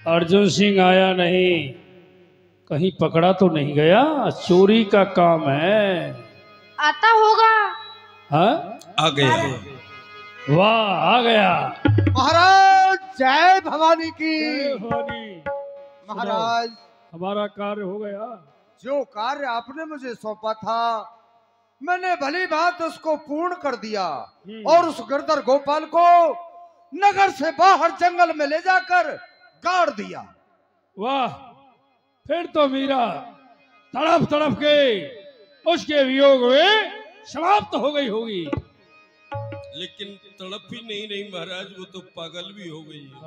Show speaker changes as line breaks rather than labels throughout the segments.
अर्जुन सिंह आया नहीं, कहीं पकड़ा तो नहीं गया? चोरी का काम है।
आता होगा।
हाँ,
आ गया।
वाह, आ गया।
महाराज जय भवानी की।
जय भवानी।
महाराज
हमारा कार्य हो गया।
जो कार्य आपने मुझे सौंपा था मैंने भली बात उसको पूर्ण कर दिया और उस गिरधर गोपाल को नगर से बाहर जंगल में ले जाकर गाड़ दिया।
वाह, फिर तो मीरा तड़प तड़प के उसके वियोग में समाप्त हो गई होगी।
लेकिन तड़प ही नहीं महाराज, वो तो पागल भी हो गई है।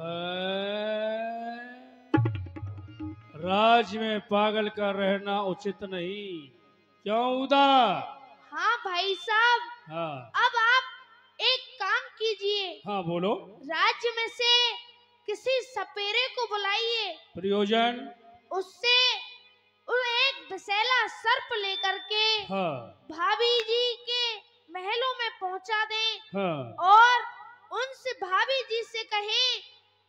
राज में पागल का रहना उचित नहीं। क्यों उदा?
हाँ भाई साहब।
हाँ,
अब आप एक काम कीजिए।
हाँ बोलो।
राज्य में से किसी सपेरे को बुलाइए।
प्रयोजन?
उससे एक विषैला सर्प लेकर के
हाँ,
भाभी जी के महलों में पहुंचा दें।
हाँ,
और उनसे भाभी जी से कहें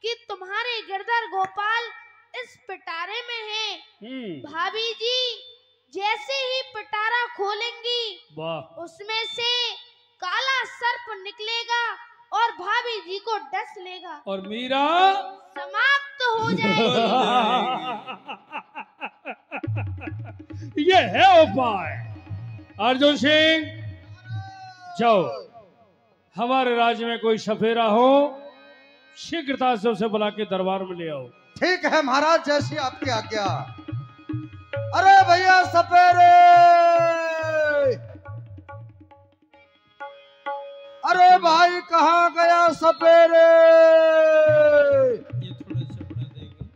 कि तुम्हारे गिरधर गोपाल इस पिटारे में हैं। भाभी जी जैसे ही पिटारा खोलेंगी,
वाह,
उसमें से काला सर्प निकलेगा और भाभी जी को डस लेगा
और मीरा
समाप्त हो जाएगी।
ये है उपाय। अर्जुन सिंह, जाओ, हमारे राज्य में कोई सफेरा हो शीघ्रता से उसे बुला के दरबार में ले आओ।
ठीक है महाराज, जैसी आपकी आज्ञा। अरे भैया सपेरे, अरे भाई कहाँ गया सपेरे?
ये थोड़ा सा बढ़ा देगा।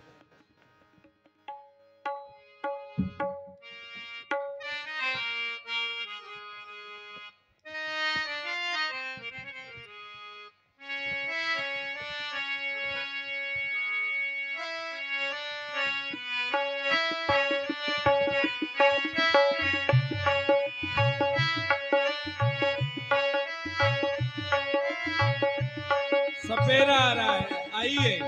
सपेरा आ रहा है, आइए।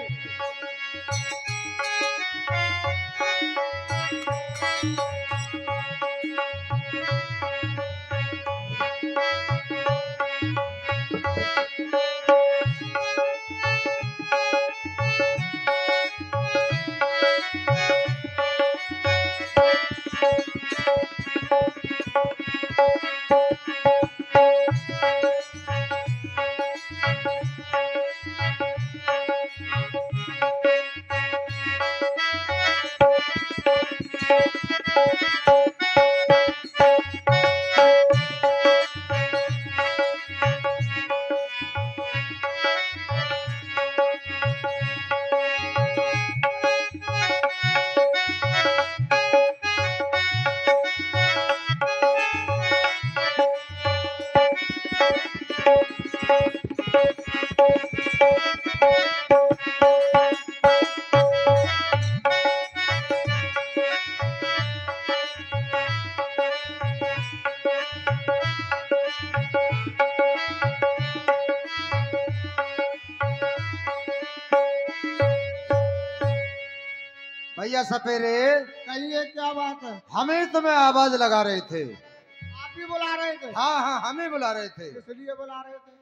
भैया सपेरे,
कहिए क्या बात है?
हमें तुम्हें आवाज लगा रहे थे।
आप ही बुला रहे थे?
हाँ हाँ, हमें बुला रहे थे।
इसलिए बुला रहे थे।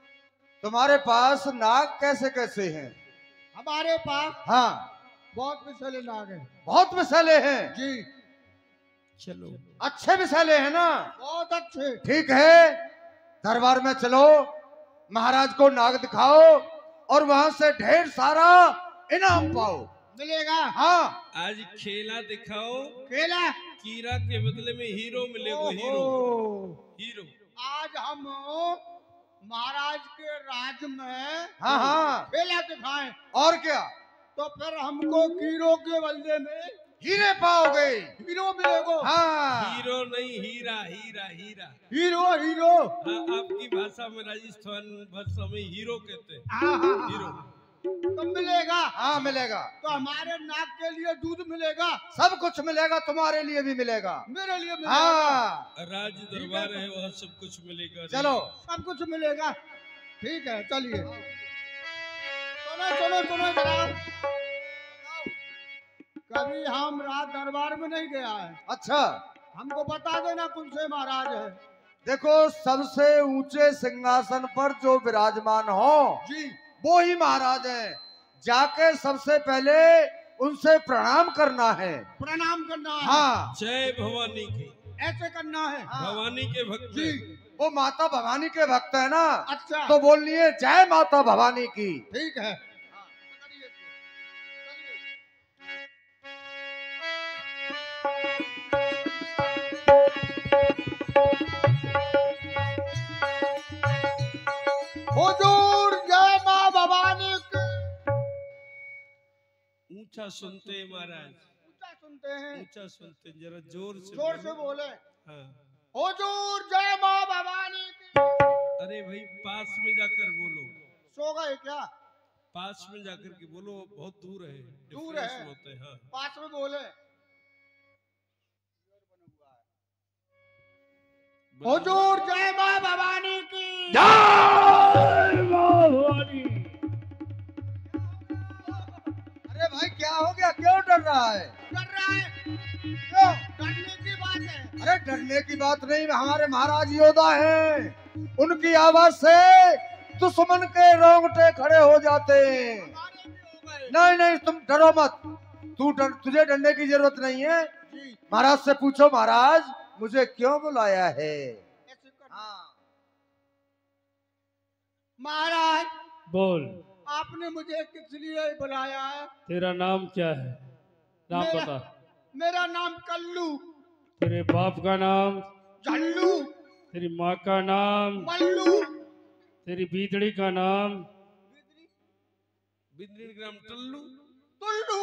तुम्हारे पास नाग कैसे कैसे हैं?
हमारे पास
हाँ,
बहुत विषैले नाग हैं।
बहुत विषैले हैं
जी,
चलो,
अच्छे विषैले हैं ना?
बहुत अच्छे।
ठीक है, दरबार में चलो, महाराज को नाग दिखाओ और वहां से ढेर सारा इनाम पाओ।
मिलेगा?
हाँ,
आज खेला दिखाओ।
खेला?
कीरा के बदले में हीरो मिलेगा। Hero, hero.
आज हम महाराज के राज में
हाँ हाँ,
खेला दिखाएं
और क्या?
तो फिर हमको कीरों के बदले में
हीरे पाओगे।
हीरो मिलेगा।
हाँ,
हीरो नहीं, हीरा, हीरा, हीरा।
Hero hero.
हाँ, आपकी भाषा में, राजस्थान भाषा में हीरो कहते हैं।
हाँ हाँ,
हीरो
तो मिलेगा।
हाँ मिलेगा।
तो हमारे नाग के लिए दूध मिलेगा।
सब कुछ मिलेगा, तुम्हारे लिए भी मिलेगा।
मेरे लिए मिलेगा।
हाँ,
राज दरबार है, वहाँ सब कुछ मिलेगा।
चलो,
सब कुछ मिलेगा। ठीक है, चलिए। सुनो सुनो सुनो जनाब, अभी हम रात दरबार में नहीं गया है,
अच्छा
हमको बता देना कौन से महाराज है।
देखो, सबसे ऊंचे सिंहासन पर जो विराजमान हो
जी
वो ही महाराज हैं। जाके सबसे पहले उनसे प्रणाम करना है।
प्रणाम करना है।
हाँ
जय भवानी की।
ऐसे करना है।
भवानी के भक्त
जी
हैं।
वो माता भवानी के भक्त है ना,
अच्छा
तो बोलिए जय माता भवानी की।
ठीक है। हुजूर जय माँ भवानी की।
ऊंचा सुनते हैं महाराज,
ऊंचा सुनते हैं,
ऊंचा सुनते हैं, जरा जोर से
जोर से
बोलो।
बोले।
हाँ।
हुजूर जय माँ भवानी की।
अरे भाई पास में जाकर बोलो,
सो गए क्या?
पास में जाकर के बोलो, बहुत दूर है,
दूर
difference
है।
होते हैं। हाँ।
पास में बोले। हुजूर जय माँ भवानी की।
जय मां भवानी।
अरे भाई क्या हो गया, क्यों डर रहा है?
डर रहा है?
क्यों?
डरने की बात है।
अरे डरने की बात नहीं, हमारे महाराज योद्धा हैं। उनकी आवाज से दुश्मन के रोंगटे खड़े हो जाते हैं।
हमारे भी हो गए।
नहीं नहीं, तुम डरो मत। तुझे डरने की जरूरत नहीं है।
जी
महाराज से पूछो, महाराज मुझे क्यों बुलाया है?
ऐसे करना। महाराज
बोल,
आपने मुझे किस लिए बुलाया है?
तेरा नाम क्या है? नाम
मेरा-
बता।
मेरा नाम कल्लू।
तेरे बाप का नाम?
झल्लू।
तेरी माँ का नाम?
मल्लू।
तेरी बीतड़ी का नाम?
बिजली ग्राम टल्लू।
टुल्लू।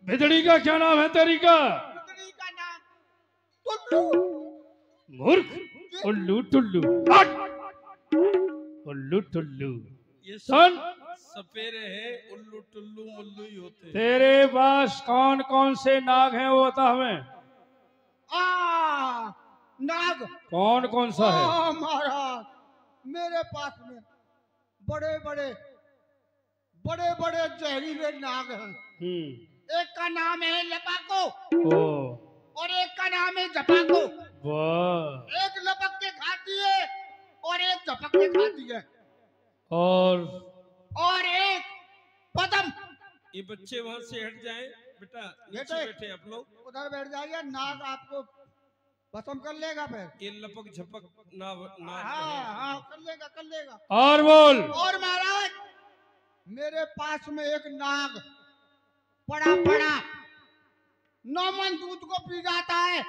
बिदड़ी का क्या नाम है तेरी का?
बिजली का नाम टुल्लू।
मूर्ख, उल्लू टुल्लू। हट! उल्लू टुल्लू।
ये
सुन,
सपेरे हैं, उल्लू टुल्लू मुल्लू ही होते हैं।
तेरे पास कौन कौन से नाग हैं वो बता हमें।
नाग।
कौन कौन सा है?
महाराज मेरे पास में बड़े बड़े जहरीले नाग हैं। एक का नाम है लपाको
ओ
और एक का नाम है झपाको।
वाह।
एक लपक के खाती है और एक झपक के खाती है
और
एक पदम।
ये बच्चे वहां से हट जाएं बेटा, नीचे
बेटे।
बैठे आप लोग।
उधर बैठ जाइए, नाग आपको भस्म कर लेगा फिर।
ये लपक झपक ना
हाँ कर लेगा।
और बोल।
और महाराज मेरे पास में एक नाग पड़ा 9 मन दूध को पी जाता है,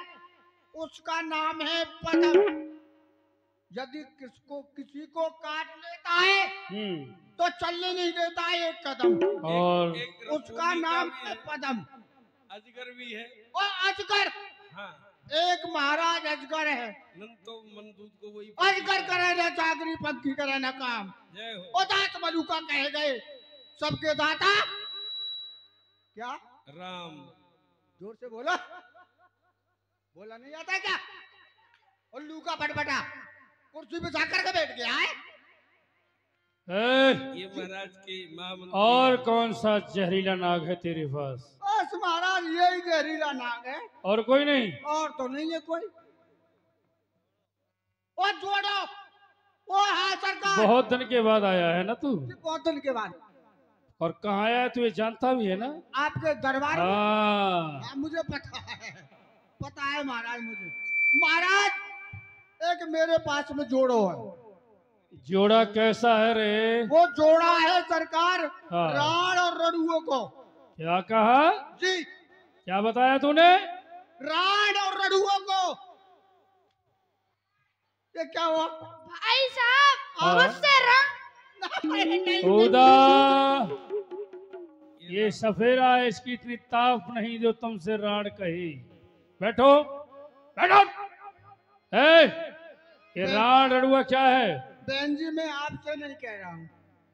उसका नाम है पदम। यदि किसी को काट लेता है तो चलने नहीं देता है एक कदम।
और
उसका नाम है पदम।
अजगर भी है।
और अजगर,
हाँ।
एक महाराज अजगर है।
नन तो मन दूध को वही
अजगर करे ना चाकरी, पंखी करे ना काम।
जय हो।
ओ दास मलुका कहे गए सबके दाता। क्या
राम।
जोर से बोला नहीं आता क्या? और लूका बटबटा कुर्सी पे जाकर के बैठ गया है।
ए,
ये महाराज के महामंत्री
और
हैं।
कौन सा जहरीला नाग है तेरे पास?
बस महाराज यही जहरीला नाग है,
और कोई नहीं?
और तो नहीं है कोई। ओ जोड़ो, ओ हाँ सरकार।
बहुत दिन के बाद आया है ना तू?
बहुत दिन के बाद।
और कहाँ आया है तू, ये जानता भी है ना?
आपके दरबार में।
हाँ।
हाँ, मुझे पता है महाराज मुझे। महाराज एक मेरे पास में जोड़ो है।
जोड़ा कैसा है रे?
वो जोड़ा है सरकार
हाँ।
राण और रड़ुओं को।
क्या कहा?
जी
क्या बताया तूने?
राण और रड़ुओं को। ये क्या हुआ?
भाई साहब
हाँ।
मुझसे रंग
खुदा, ये सफेरा है, इसकी इतनी ताप नहीं जो तुमसे राण कही। बैठो बैठो। ये राण रड़ुआ क्या है?
बहन जी मैं आपसे नहीं कह रहा हूँ।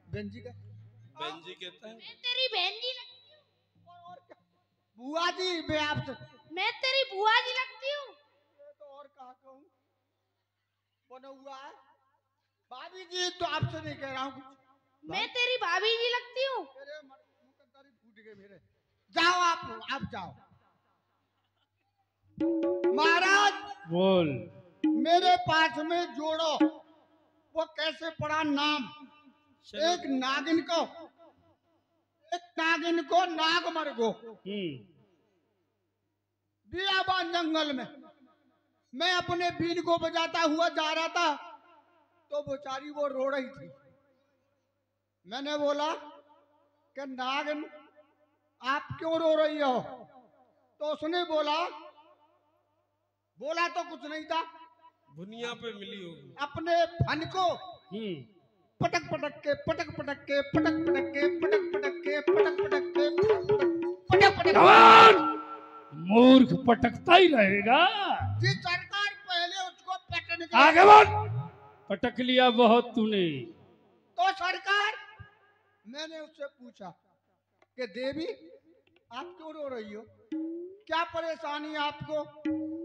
बहन जी का
बहन जी कहता है।
मैं तेरी बहन जी लगती हूँ।
और क्या? बुआ जी मैं आपसे।
मैं तेरी बुआ जी लगती हूँ।
ये तो और कहा कहूँ बना हुआ है। भाभी जी तो आपसे नहीं कह रहा हूँ कुछ।
मैं तेरी भाभी जी लगती हूँ।
मेरे मुकद्दर ही फूट गए मेरे। जाओ आप जाओ। महाराज
बोल।
मेरे पास में जोड़ो वो कैसे पड़ा नाम। एक नागिन को नाग मर गो बियाबान जंगल में। मैं अपने बीन को बजाता हुआ जा रहा था तो बेचारी वो रो रही थी। मैंने बोला कि नागिन आप क्यों रो रही हो? तो उसने बोला तो कुछ नहीं था,
दुनिया पे मिली होगी।
अपने फन को पटक पटक के पटक पटक के पटक पटक के पटक पटक के पटक पटक के पटक पटक।
मूर्ख पटकता ही रहेगा।
जी सरकार पहले उसको पटक
आगे बढ़। पटक लिया बहुत तूने।
तो सरकार मैंने उससे पूछा कि देवी आप क्यों रो रही हो, क्या परेशानी है आपको?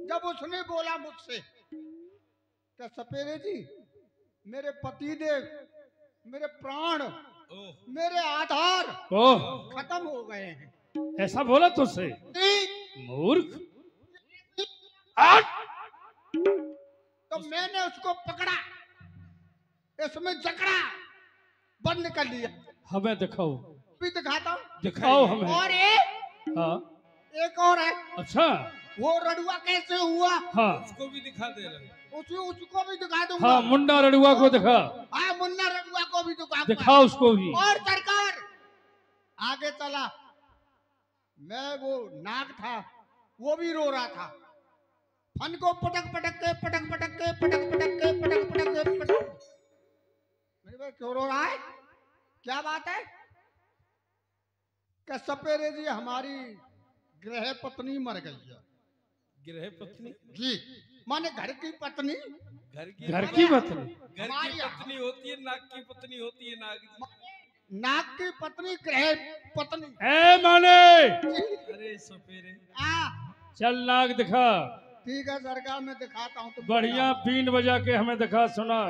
जब उसने बोला मुझसे कि सपेरे जी मेरे पति देव, मेरे प्राण, मेरे आधार खत्म हो गए हैं।
ऐसा बोला तुझसे? मूर्ख।
तो मैंने उसको पकड़ा, इसमें जकड़ा, बंद कर लिया।
हमें दिखाओ।
भी दिखाता हूँ।
दिखाओ हमें।
और एक और है।
अच्छा
वो रड़ुआ कैसे हुआ?
हाँ
उसको भी दिखा दे रहे।
उसको भी दिखा दूंगा।
हाँ मुन्ना रड़ुआ को दिखा।
हाँ मुन्ना रड़ुआ को भी
दिखा उसको भी।
और सरकार आगे चला, मैं वो नाग था वो भी रो रहा था। फन को पटक पटक के पटक पटक के पटक पटक के पटक पटक के पटक। मेरे भाई क्यों रो रहा है, क्या बात है? क्या सपेरे जी हमारी गृह पत्नी मर गई है।
गृह पत्नी
जी माने घर की पत्नी।
घर की पत्नी।
घर की पत्नी होती है, नाग की पत्नी होती है। नाग
की पत्नी गृह पत्नी।
ए माने
अरे सपेरे
चल नाग दिखा।
ठीक है सरकार मैं दिखाता हूँ। तो
बढ़िया बीन बजा के हमें दिखा सुना।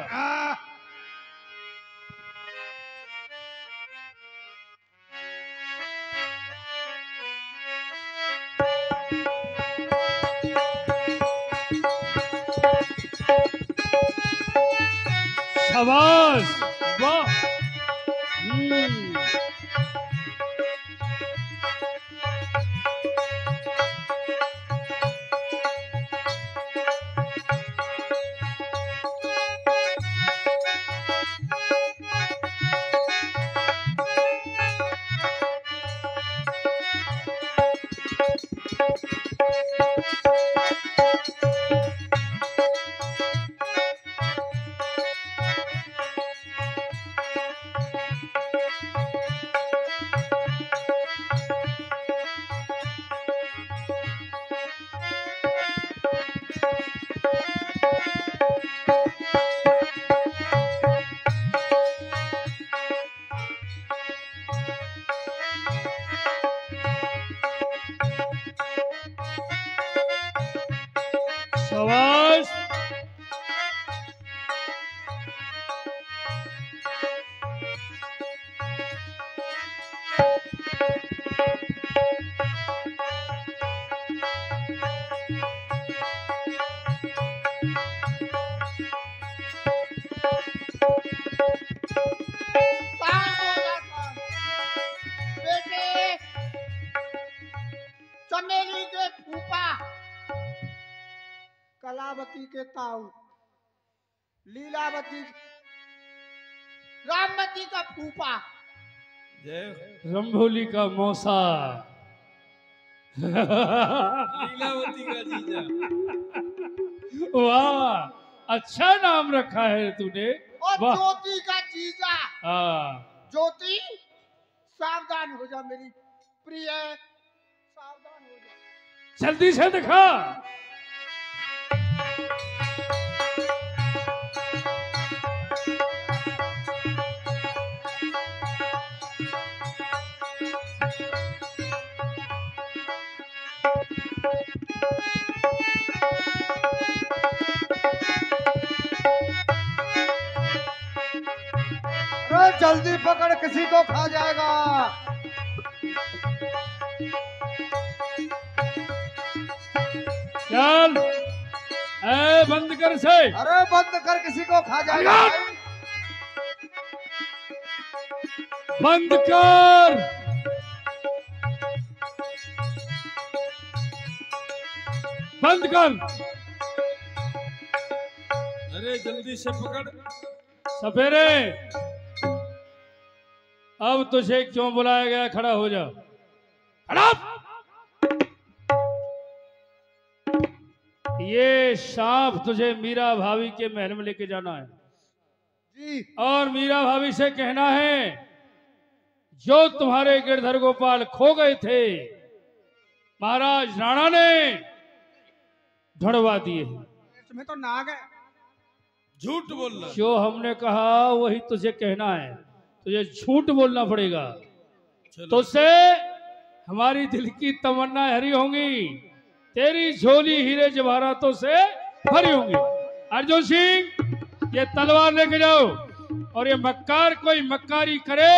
शाबाश वाह। शाबाश।
बेटे चमेली के फूफा, कलावती के ताऊ, लीलावती, रामवती का फूफा,
रंभोली का मौसा,
लीलावती का जीजा।
वाह अच्छा नाम रखा है तूने।
और
वाह।
ज्योति का जीजा।
हाँ
ज्योति सावधान हो जा मेरी प्रिय, सावधान हो जा।
जल्दी से दिखा।
अरे जल्दी पकड़, किसी को खा जाएगा।
चल ए बंद कर से।
अरे बंद कर, किसी को खा जाएगा।
बंद कर। बंद कर।
अरे जल्दी से पकड़।
सपेरे अब तुझे क्यों बुलाया गया? खड़ा हो जा। खड़ा। ये सांप तुझे मीरा भाभी के महल में लेके जाना है
जी।
और मीरा भाभी से कहना है जो तुम्हारे गिरधर गोपाल खो गए थे महाराज राणा ने ढूंढवा दिए।
इसमें तो नाग है।
झूठ बोलना।
जो हमने कहा वही तुझे कहना है। तुझे झूठ बोलना पड़ेगा। तो उससे हमारी दिल की तमन्ना हरी होंगी, तेरी झोली हीरे जवाहरातों से भरी होंगी। अर्जुन सिंह ये तलवार लेके जाओ और ये मक्कार कोई मक्कारी करे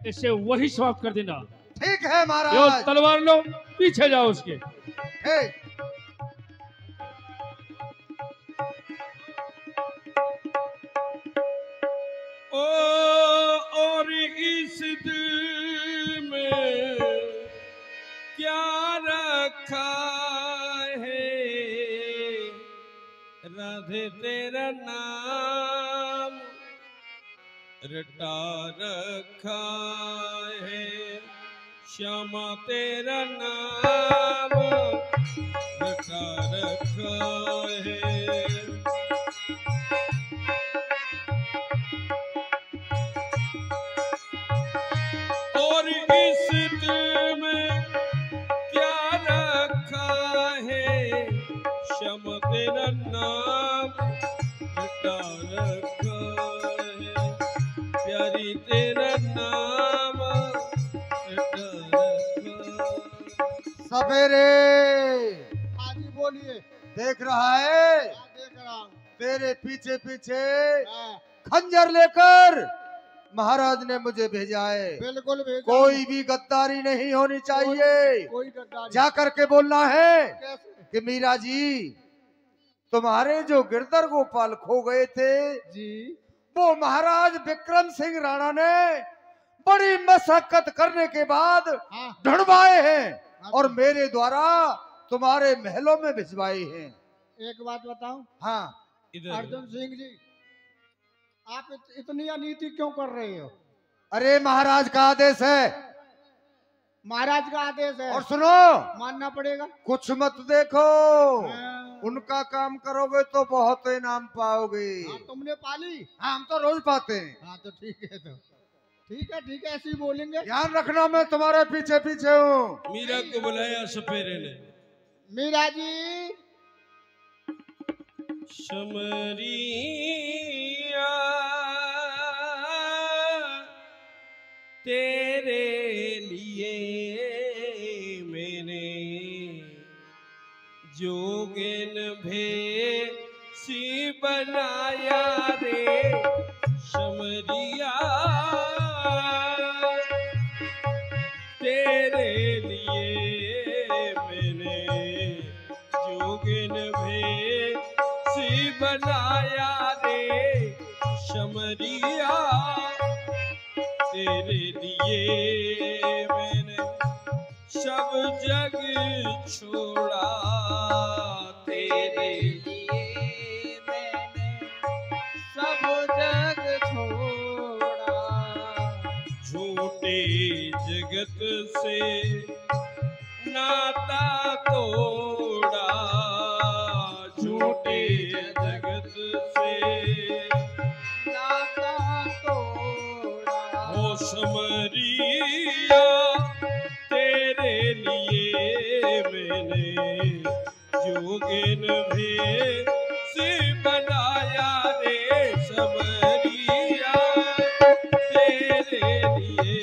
इसे वही समाप्त कर देना।
ठीक है
यो
महाराज।
तलवार लो, पीछे जाओ उसके।
ठीक।
ओ और इस दिल में क्या रखा है, राधे तेरा नाम रटा रखा है, श्यामा तेरा नाम रटा रखा है। और इस दिल में क्या रखा है, श्याम तेरा नाम रटा रखा है, प्यारी तेरा नाम रटा रखा।
सवेरे
हाँ जी बोलिए।
देख रहा है
देख रहा हूँ।
तेरे पीछे पीछे
हाँ,
खंजर लेकर महाराज ने मुझे भेजा है।
बिल्कुल भेजा।
कोई भी गद्दारी नहीं होनी चाहिए।
कोई गद्दारी
जा करके बोलना है
कैसे?
कि मीरा जी तुम्हारे जो गिरधर गोपाल खो गए थे
जी
वो महाराज विक्रम सिंह राणा ने बड़ी मशक्कत करने के बाद
हाँ
ढूंढवाए हैं और मेरे द्वारा तुम्हारे महलों में भिजवाए हैं।
एक बात बताऊं
हाँ
इधर
अर्जुन सिंह जी, आप इतनी अनीति क्यों कर रहे हो?
अरे महाराज का आदेश है।
महाराज का आदेश है
और सुनो
मानना पड़ेगा।
कुछ मत देखो,
हाँ,
उनका काम करोगे तो बहुत इनाम पाओगे।
हाँ, तुमने पाली।
हाँ हम तो रोज पाते हैं।
हाँ तो ठीक है, तो ठीक है ऐसे ही बोलेंगे।
ध्यान रखना मैं तुम्हारे पीछे पीछे हूँ।
मीरा को बुलाया सपेरे ने।
मीरा जी
समरिया तेरे लिए मैंने जोगिन भेसी बनाया रे समरिया, तेरे लिए मैंने जोगिन भेसी बनाया रे समरिया, तेरे लिए मैंने सब जग छोड़ा, तेरे लिए मैंने सब जग छोड़ा, झूठे जगत से नाता तोड़ा, झूठे जगत से नाता तोड़ा, हो समरिया तेरे लिए मैंने जोगिन भेस बनाया रे समरिया, तेरे लिए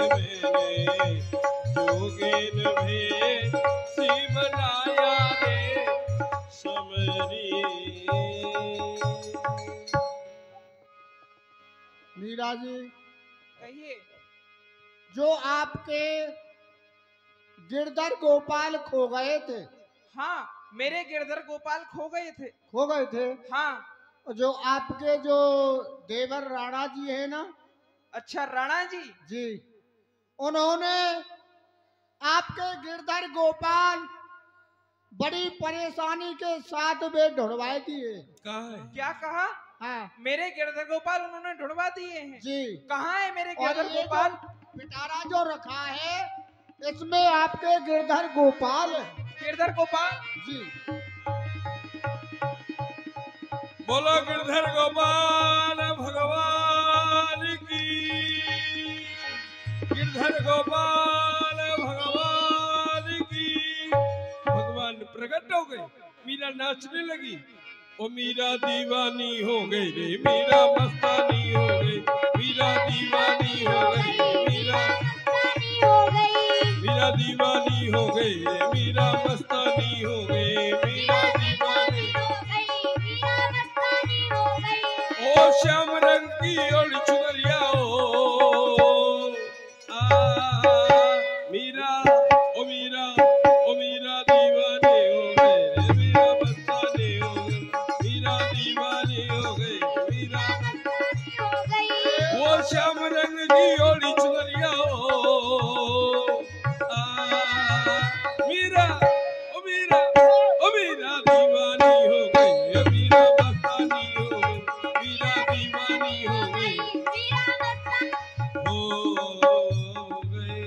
मैंने जोगिन भेस बनाया रे समरिया।
मीरा जी
कहिए।
जो आपके गिरधर गोपाल खो गए थे
हाँ मेरे गिरधर गोपाल खो गए थे।
खो गए थे?
हाँ।
जो आपके जो देवर राणा जी है ना?
अच्छा, राणा जी?
जी, उन्होंने आपके गिरधर गोपाल बड़ी परेशानी के साथ वे ढूंढवा दिए।
कहाँ है?
क्या कहा?
हाँ,
मेरे गिरधर गोपाल उन्होंने ढूंढवा दिए हैं?
जी।
कहाँ है मेरे
और
गिरधर
ये
गोपाल?
जो पिटारा जो रखा है इसमें आपके गिरधर गोपाल है।
गिरधर गोपाल?
जी।
बोलो गिरधर गोपाल भगवान की, गिरधर गोपाल भगवान की। भगवान प्रकट हो गए, मीरा नाचने लगी। ओ मीरा दीवानी हो गई रे, मीरा मस्तानी हो गई, मीरा दीवानी हो गई, मीरा मीरा दीवानी हो गई रे, मीरा मस्तानी हो गई, मीरा दीवानी हो गई। ओ श्याम रंग की और चुनरिया ओ मीरा, ओ मीरा, ओ मीरा दीवानी हो गई रे, मीरा मस्तानी हो गई, मीरा दीवानी हो गई, मीरा वो श्याम रंग की और चुनरिया ओ मीरा, ओ मीरा, ओ मीरा दीवानी हो गई, मीरा मस्तानी हो गई, मीरा दीवानी हो गई, हो गई।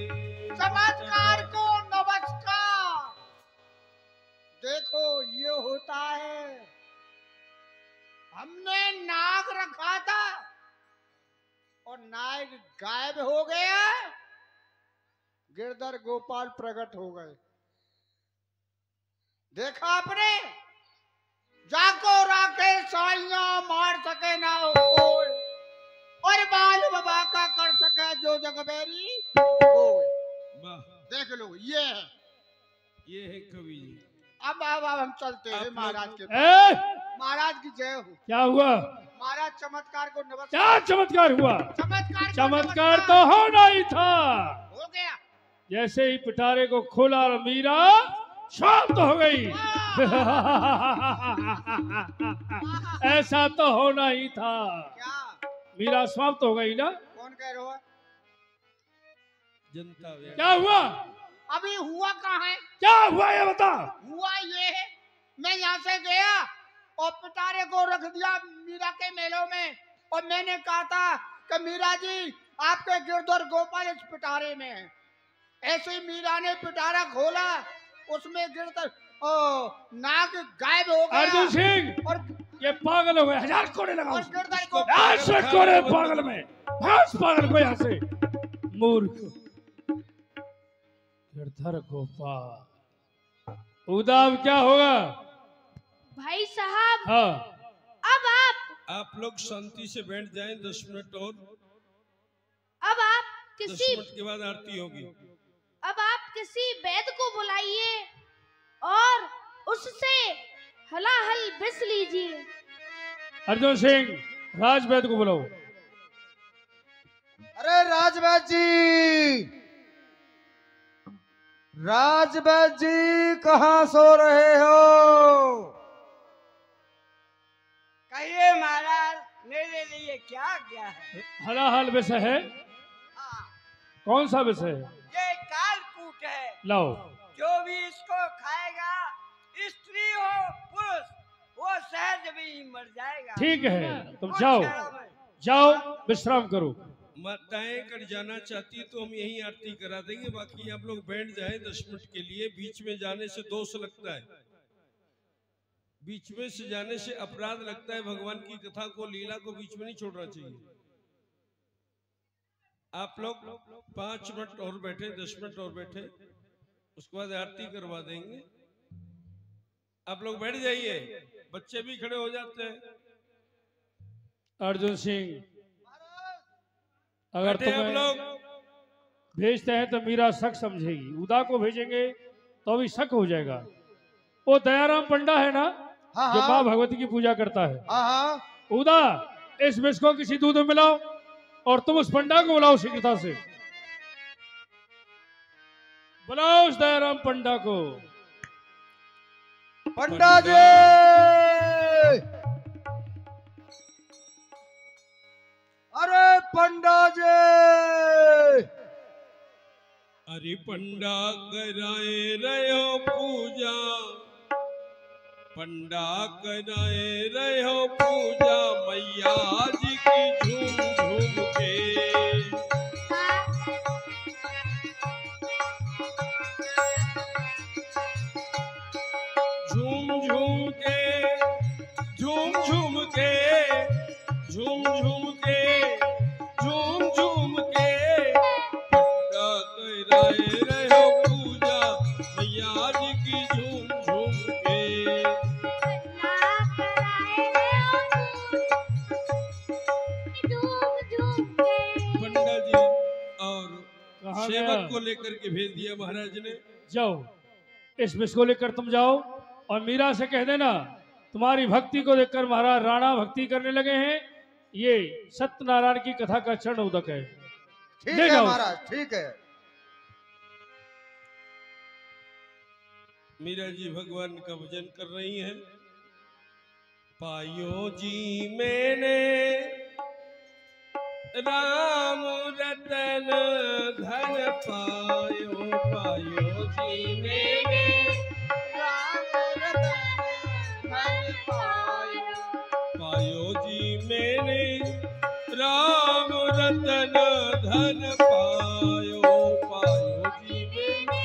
चमत्कार को नमस्कार। देखो ये होता है, हमने नाग रखा था और नाग गायब हो गया, गिरधर गोपाल प्रकट हो गए। देखा आपने? जाको राके साइया मार सके ना हो कोई, और बाल बाबा का कर सके जो जगबेरी होए।
वाह,
देख लो ये है।
ये है कवि जी।
अब हम चलते हैं
आप
महाराज के
ए,
महाराज की जय हो।
क्या हुआ?
महाराज चमत्कार को नमस्कार।
क्या चमत्कार हुआ?
चमत्कार को
चमत्कार
नमस्कार।
तो होना ही था।
हो गया।
जैसे ही पिटारे को खोला और मीरा शांत हो गई। ऐसा तो होना ही था।
क्या?
मीरा समाप्त हो गई ना?
कौन कह रहे हो?
जनता
क्या हुआ?
अभी हुआ कहाँ है?
क्या हुआ ये बता।
हुआ ये है, मैं यहाँ से गया और पिटारे को रख दिया मीरा के मेलों में, और मैंने कहा था कि मीरा जी आपके गिरधर गोपाल इस पिटारे में है। ऐसे ही मीरा ने पिटारा खोला, उसमें गिरधर नाग गायब हो गया।
अर्जुन सिंह,
और
ये पागल हो गए। 1000 कोड़े लगाओ।
और गिरधर को
ऐसे कोड़े पागल में। भाग पागल को यहाँ से। मूर्ख गिरधर गोपाल। उदाव क्या होगा?
भाई साहब,
हाँ,
अब
आप लोग शांति से बैठ जाएं 10 मिनट और।
अब आप
10
किसी
मिनट के बाद आरती होगी।
अब आप किसी वैद्य को बुलाइए और उससे हलाहल बिस लीजिए।
अर्जुन सिंह, राजवैद को बुलाओ।
अरे राजवैद जी, राजवैद जी कहाँ सो रहे हो?
कहिए महाराज, मेरे लिए क्या क्या है?
हलाहल विषय है। कौन सा विषय है?
ये कालकूट है।
लाओ।
जो भी इसको खाएगा, स्त्री हो पुरुष, वो सहज भी मर जाएगा।
ठीक है, तुम जाओ, जाओ विश्राम करो।
माताएं कर जाना चाहती है तो हम यही आरती करा देंगे, बाकी आप लोग बैठ जाए 10 मिनट के लिए। बीच में जाने से दोष लगता है, बीच में से जाने से अपराध लगता है। भगवान की कथा को, लीला को बीच में नहीं छोड़ना चाहिए। आप लोग 5 मिनट और बैठे, 10 मिनट और बैठे, उसके बाद आरती करवा देंगे। आप लोग बैठ जाइए, बच्चे भी खड़े हो जाते हैं।
अर्जुन सिंह, अगर
बैठे आप
तुम्हें
लोग।
भेजते हैं तो मीरा शक समझेगी। उदा को भेजेंगे तो भी शक हो जाएगा। वो दयाराम पंडा है ना,
हाँ
जो
हाँ
माँ भगवती की पूजा करता है।
हाँ हाँ।
उदा, इस विष को किसी दूध में मिलाओ और तुम उस पंडा को बुलाओ शीघ्रता से। बुलाओ उस दयाराम पंडा को।
पंडा जी, अरे पंडा जी,
अरे पंडा कराए रहो पूजा, पंडा कराए रहो पूजा मैया जी की झूम झूम के। झूम झूम के, झूम झूम के, झूम झूम के, झूम झूम के, पंडा कराए रहो पूजा मैया जी की झूम झूम के। पंडा जी और
कहाँ
सेवक
गया?
को लेकर के भेज दिया महाराज ने।
जाओ, इस विष को लेकर तुम जाओ और मीरा से कह देना तुम्हारी भक्ति को देखकर महाराज राणा भक्ति करने लगे हैं। ये सत्यनारायण की कथा का क्षण उदक है।
ठीक
ले
है
जाओ।
महाराज, ठीक है।
मीरा जी भगवान का भजन कर रही हैं। पायो जी मैंने राम रतन धन पायो, पायो जी मैंने राम रतन धन पायो, पायो जी मैंने राम रतन धन पायो, पायो जी मैंने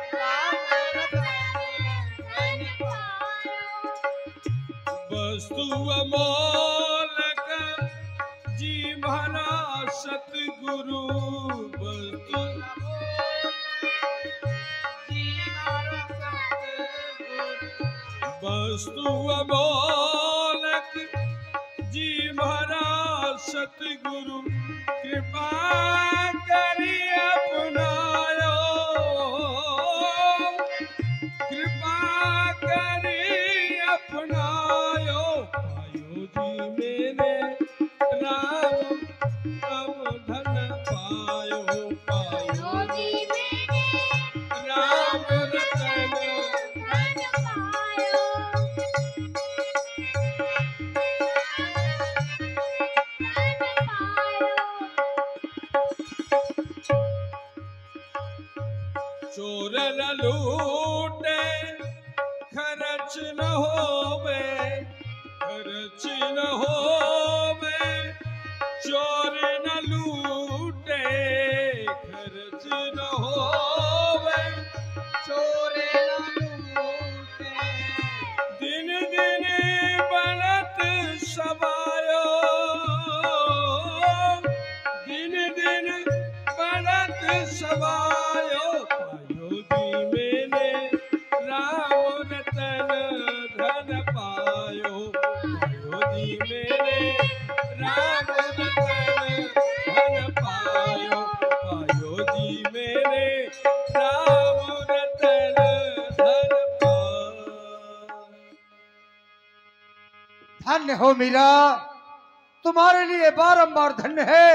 राम रतन धन पायो। वस्तु अमोलक जी भला सतगुरु, वस्तु वस्तु अमोलक जी भला सतगुरु, कृपा करी अपनायो, कृपा करी अपनायो। पायो जी मेरे राम राम धन पायो, पायो जी मेरे राम रतन धन पायो। चोर न लूटे खर्च न होवे, खर्च न होवे, चोर न लूटे खर्च न होवे, चोर न लूटे, दिन दिन बनत सवायो, दिन दिन बनत सवायो। पायो जी मैंने राम रतन धन पायो, पायो जी मैंने राम रतन धन पायो, पायो जी मैंने राम रतन धन पायो।
धन्य हो मीरा, तुम्हारे लिए बारंबार धन्य है।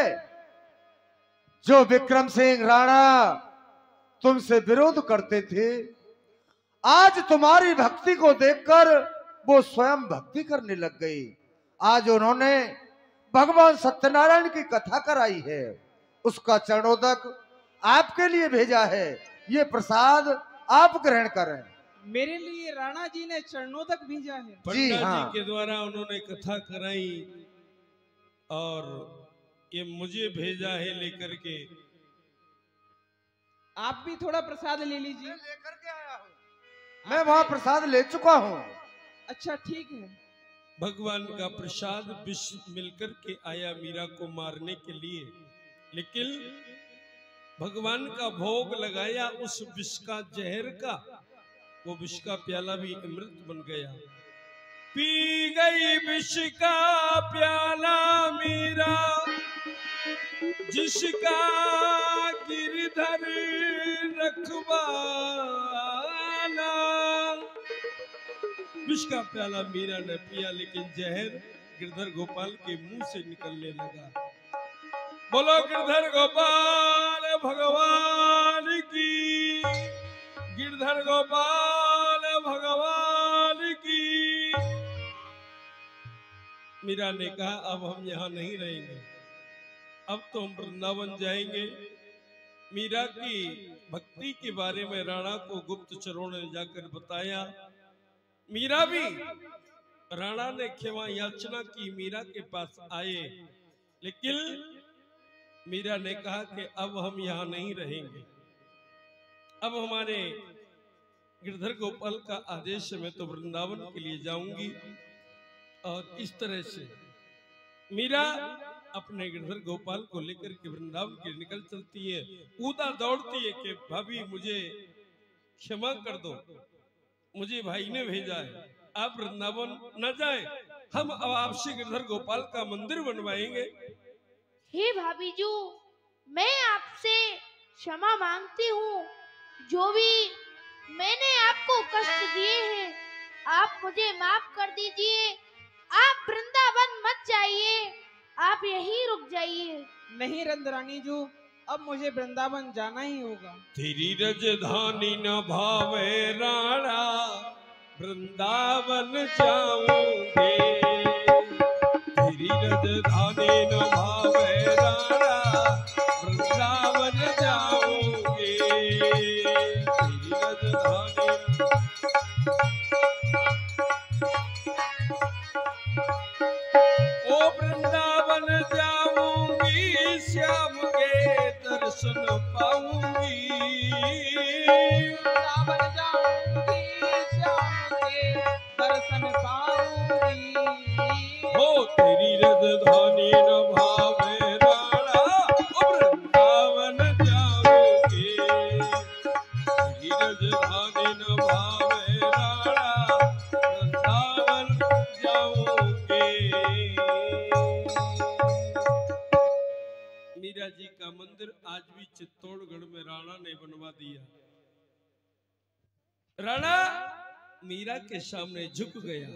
जो विक्रम सिंह राणा तुमसे विरोध करते थे, आज तुम्हारी भक्ति को देखकर वो स्वयं भक्ति करने लग गई। आज उन्होंने भगवान सत्यनारायण की कथा कराई है, उसका चरणोदक आपके लिए भेजा है। ये प्रसाद आप ग्रहण करें।
मेरे लिए राणा जी ने चरणोदक भेजा है।
जी
पंडा
हाँ।
जी के द्वारा उन्होंने कथा कराई और ये मुझे भेजा है लेकर के।
आप भी थोड़ा प्रसाद ले लीजिए।
लेकर के आया हूँ, मैं वहां प्रसाद ले चुका हूँ।
अच्छा ठीक है।
भगवान का प्रसाद विष मिलकर के आया मीरा को मारने के लिए, लेकिन भगवान का भोग लगाया उस विष का जहर का, वो विष का प्याला भी अमृत बन गया। पी गई विष का प्याला मीरा, जिसका गिरधर रखवाला। विष का प्याला मीरा ने पिया, लेकिन जहर गिरधर गोपाल के मुंह से निकलने लगा। बोलो गिरधर गोपाल भगवान की, गिरधर गोपाल भगवान मीरा ने कहा अब हम यहाँ नहीं रहेंगे, अब तो हम वृंदावन जाएंगे। मीरा की भक्ति के बारे में राणा को गुप्तचरों ने जाकर बताया। मीरा भी, राणा ने क्षमा याचना की, मीरा के पास आए, लेकिन मीरा ने कहा कि अब हम यहाँ नहीं रहेंगे, अब हमारे गिरधर गोपाल का आदेश है, मैं तो वृंदावन के लिए जाऊंगी। और इस तरह से मीरा अपने गिरधर गोपाल को लेकर के वृंदावन के निकल चलती है। कूदा दौड़ती है कि भाभी मुझे क्षमा कर दो, मुझे भाई ने भेजा है, आप वृंदावन न जाए, हम अब आपसे गिरधर गोपाल का मंदिर बनवाएंगे।
हे भाभी जी, मैं आपसे क्षमा मांगती हूँ, जो भी मैंने आपको कष्ट दिए हैं आप मुझे माफ कर दीजिए। आप वृंदावन मत जाइए, आप यहीं रुक जाइए।
नहीं रंधरानी जी, अब मुझे वृंदावन जाना ही होगा।
तेरी राजधानी न भावे राणा, वृंदावन जाऊंगे। तेरी राजधानी न भावे राणा, वृंदावन जाऊंगे। तेरी राजधानी ओ वृंदावन जाऊंगी, श्याम के दर्शन पाऊंगी।
वृंदावन जाऊंगी, श्याम के दर्शन पाऊंगी।
हो तेरी राजधानी न भावे राणा, ओ वृंदावन जाऊंगी। तेरी राजधानी न भावे राणा, वृंदावन जाऊंगी। मीरा जी का मंदिर आज भी चित्तौड़गढ़ में राणा ने बनवा दिया। राणा मीरा के सामने झुक गया।